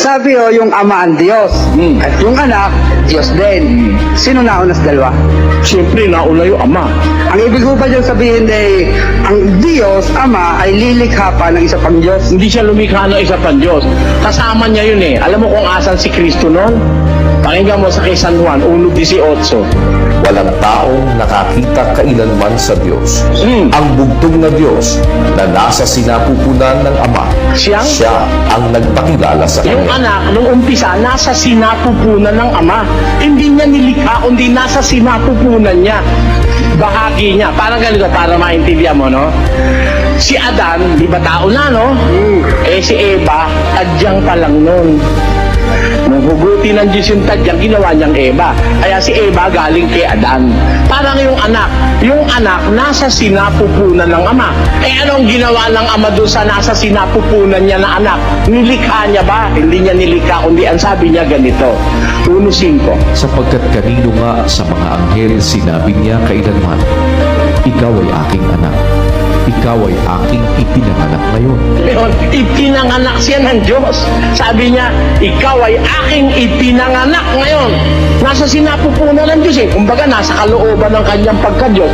Sabi yung ama ang Diyos. At yung anak, Diyos din. Sino nauna sa dalawa? Siyempre, nauna yung ama. Ang ibig ko ba dyan sabihin ay, ang Diyos, Ama, ay lilikha pa ng isa pang Diyos. Hindi siya lumikha ng isa pang Diyos. Kasama niya yun eh. Alam mo kung asan si Kristo noon? Pakinggan mo sa kay San Juan, 1:18. Walang taong nakakita kailanman sa Diyos. Ang bugtong na Diyos na nasa sinapupunan ng Ama, Siya ang nagpakilala sa Yung Kanya. anak, nung umpisa, nasa sinapupunan ng ama. Hindi niya nilikha, kundi nasa sinapupunan niya. Bahagi niya. Parang ganito, para maintindihan mo, no? Si Adan, di ba tao na, no? Eh si Eva, tadyang pa lang nun. Nung hugutin ng Diyos yung tadyang, ginawa niyang Eva. Kaya si Eva galing kay Adan. Parang yung anak nasa sinapupunan ng ama. Eh anong ginawa ng ama doon sa nasa sinapupunan niya na anak? Nilikha niya ba? Hindi niya nilikha, kundi ang sabi niya ganito. 1:5. Sapagkat kanino nga sa mga anghel sinabi niya kailanman, ikaw ay aking anak, ikaw ay aking ipinanganak ngayon. Ngayon, ipinanganak siya ng Diyos. Sabi niya, ikaw ay aking ipinanganak ngayon. Nasa sinapupunan ng Diyos eh. Kumbaga, nasa kalooban ng kanyang pagka-Diyos.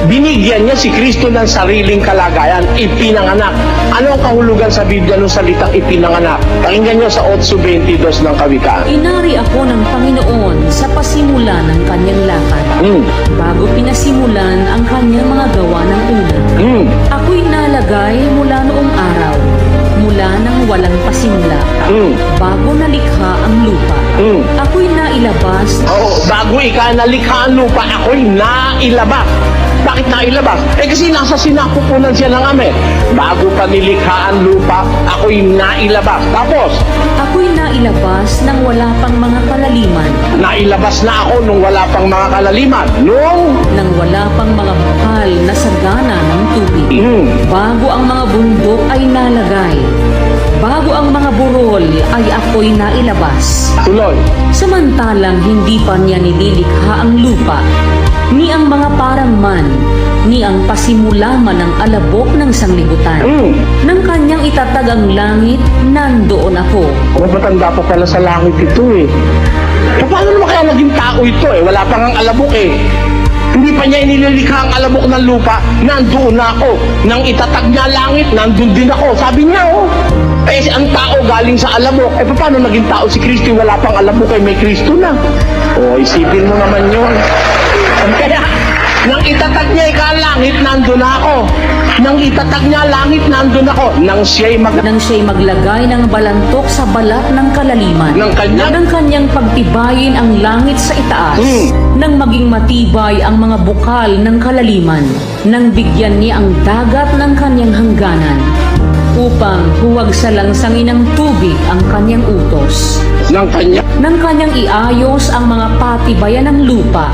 Binigyan niya si Kristo ng sariling kalagayan, ipinanganak. Ano ang kahulugan sa Biblia ng salitang ipinanganak? Pakinggan niyo sa 8:22 ng Kawikaan. Inari ako ng Panginoon sa pasimula ng kanyang lakad, bago pinasimulan ang kanyang mga gawa ng una. Ako'y nalagay mula noong araw, mula nang walang pasimula, bago nalikha ang lupa. Ako'y nailabas. Oo, bago nalikha ang lupa, ako'y nailabas. Bakit nailabas? Eh kasi nasa sinapupunan siya ng Ama. Bago pa nilikha ang lupa, ako'y nailabas. Tapos, Ako'y nailabas nang wala pang mga kalaliman, nailabas na ako nung wala pang mga kalaliman. nang wala pang mga bukal na sagana ng tubig. Bago ang mga bundok ay nalagay, bago ang mga burol ay ako'y nailabas. Tuloy. Samantalang hindi pa niya nililikha ang lupa, ni ang mga parang man, ni ang pasimula man ng alabok ng sanglibutan. Nang kanyang itatag ang langit, nandoon ako. Matanda pa pala sa langit ito eh. Paano naman kaya naging tao ito eh? Wala pang ang alabok eh. Hindi pa niya inilikha ang alabok ng lupa, nandoon na ako. Nang itatag niya langit, nandun din ako. Sabi niya oh. Eh ang tao galing sa alabok. Eh paano naging tao si Kristo? Wala pang alabok eh, may Kristo na. Oh, isipin mo naman yun. Kaya, nang itatag niya langit, nandun na ako. Nang itatag niya langit, nandun ako. Nang siya'y maglagay ng balantok sa balat ng kalaliman, Ng kanyang pagtibayin ang langit sa itaas, nang maging matibay ang mga bukal ng kalaliman, nang bigyan niya ang dagat ng kanyang hangganan, upang huwag salangsangin ng tubig ang kanyang utos, nang kanyang iayos ang mga patibayan ng lupa.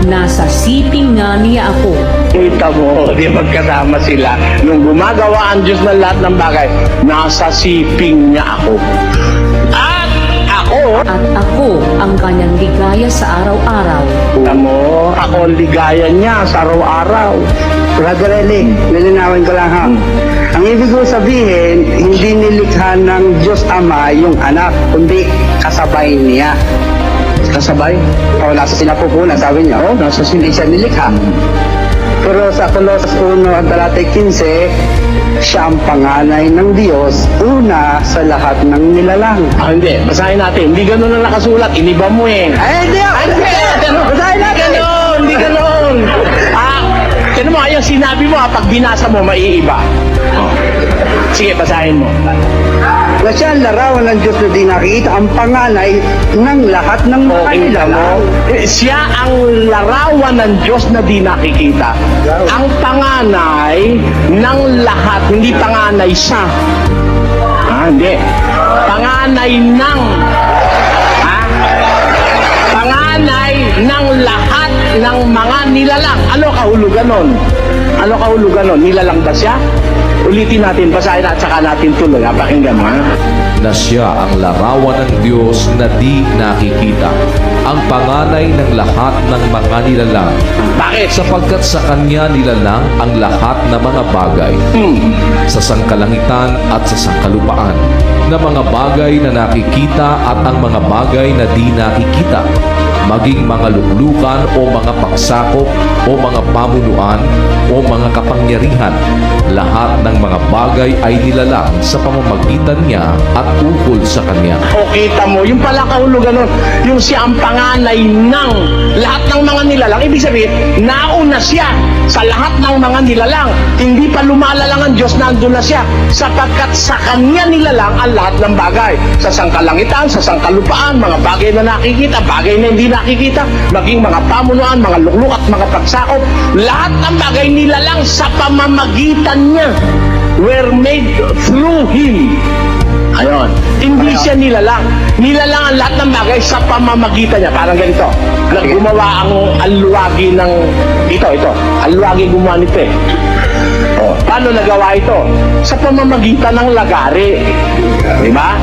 Nasa siping nga niya ako. Kita mo, di magkasama sila. Nung gumagawa ang Diyos ng lahat ng bagay, nasa siping niya ako. At ako ang kanyang ligaya sa araw-araw. Kita mo, ako ang ligaya niya sa araw-araw. Brother Eli, lilinawin ko lang ha. Ang ibig ko sabihin, hindi nilikha ng Diyos Ama yung anak, kundi kasabay niya. Kasabay? O nasa sinapupunan, sabi niya. Oo, nasa Hindi siya nilikha. Pero sa Colossus 1 at talatay 15, siya ang panganay ng Diyos, una sa lahat ng nilalang. Hindi. Basahin natin. Hindi ganun ang nakasulat. Iniba mo eh. Ay, hindi! Basahin natin! Hindi ganun! Tinan mo, yung sinabi mo, pag binasa mo, maiiba. Sige, basahin mo. Na siya ang larawan ng Diyos na di nakikita, ang panganay ng lahat ng mga Kita mo, nilalang. siya ang larawan ng Diyos na di nakikita. Ang panganay ng lahat, hindi panganay siya. Hindi. Panganay ng, panganay ng lahat ng mga nilalang. Ano kahulugan nun? Ano kahulugan nun? Nilalang ba siya? Ulitin natin, basahin at saka natin tuloy. Pakinggan mo, ha? Na siya ang larawan ng Diyos na di nakikita, ang panganay ng lahat ng mga nilalang. Bakit? Sapagkat sa Kanya nilalang ang lahat ng mga bagay, sa sangkalangitan at sa sangkalupaan, na mga bagay na nakikita at ang mga bagay na di nakikita, maging mga luklukan o mga pagsakop o mga pamunuan o mga kapangyarihan. Lahat ng mga bagay ay nilalang sa pamamagitan niya at ukol sa kanya. O kita mo, yung pala kahulugan nun, yung siya ang panganay ng lahat ng mga nilalang. Ibig sabihin, nauna siya sa lahat ng mga nilalang. Hindi pa lumalalang ang Diyos, nandun na siya. Sapagkat sa kanya nilalang ang lahat ng bagay. Sa sangkalangitan, sa sangkalupaan, mga bagay na nakikita, bagay na hindi nakikita, maging mga pamunuan, mga lukluk at mga pagsakop, lahat ng bagay nilalang sa pamamagitan niya. Were made through Him. Ayon. Hindi siya nilalang. Nilalang ang lahat ng bagay sa pamamagitan niya. Parang ganito. Gumawa ang alluwagi ng... Ito. Alluwagi gumawa nito eh. O, paano nagawa ito? Sa pamamagitan ng lagari. Di ba?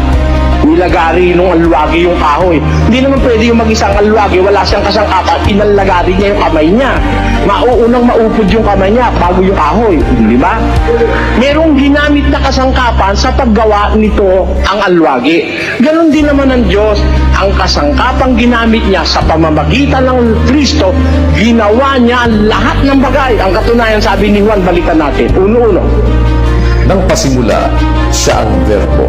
Nilagari nung alluwagi yung kahoy. Hindi naman pwede yung mag-isang alluwagi, wala siyang kasangkapan, inalagari niya yung kamay niya. Mauunang maupod yung kamay niya bago yung kahoy. Di ba? Merong ginamit na kasangkapan sa paggawa nito ang alluwagi. Ganon din naman ang Diyos. Ang kasangkapang ginamit niya sa pamamagitan ng Kristo, ginawa niya ang lahat ng bagay. Ang katunayan, sabi ni Juan, balikan natin. Uno-uno. Nang pasimula, siya ang verbo.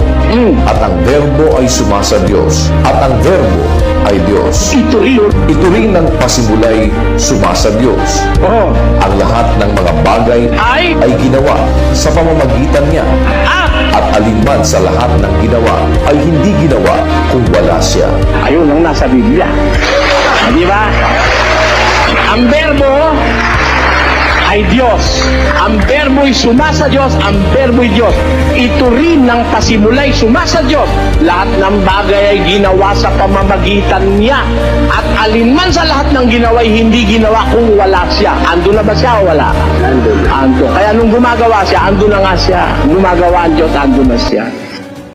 At ang verbo ay sumasa Diyos. At ang verbo ay Diyos. Ito rin ang pasimula'y sumasa Diyos. Oh. Ang lahat ng mga bagay Ay ginawa sa pamamagitan niya. At alinman sa lahat ng ginawa ay hindi ginawa kung wala siya. Ayun ang nasa Biblia. Di ba? Ang verbo ay Diyos. Ang verbo'y sumasa Diyos, ang verbo'y Diyos. Ito rin ng pasimula'y sumasa Diyos. Lahat ng bagay ay ginawa sa pamamagitan niya. At alinman sa lahat ng ginawa ay hindi ginawa kung wala siya. Ando na ba siya o wala? Ando. Kaya nung gumagawa siya, ando na nga siya. Gumagawa ang Diyos, ando na siya.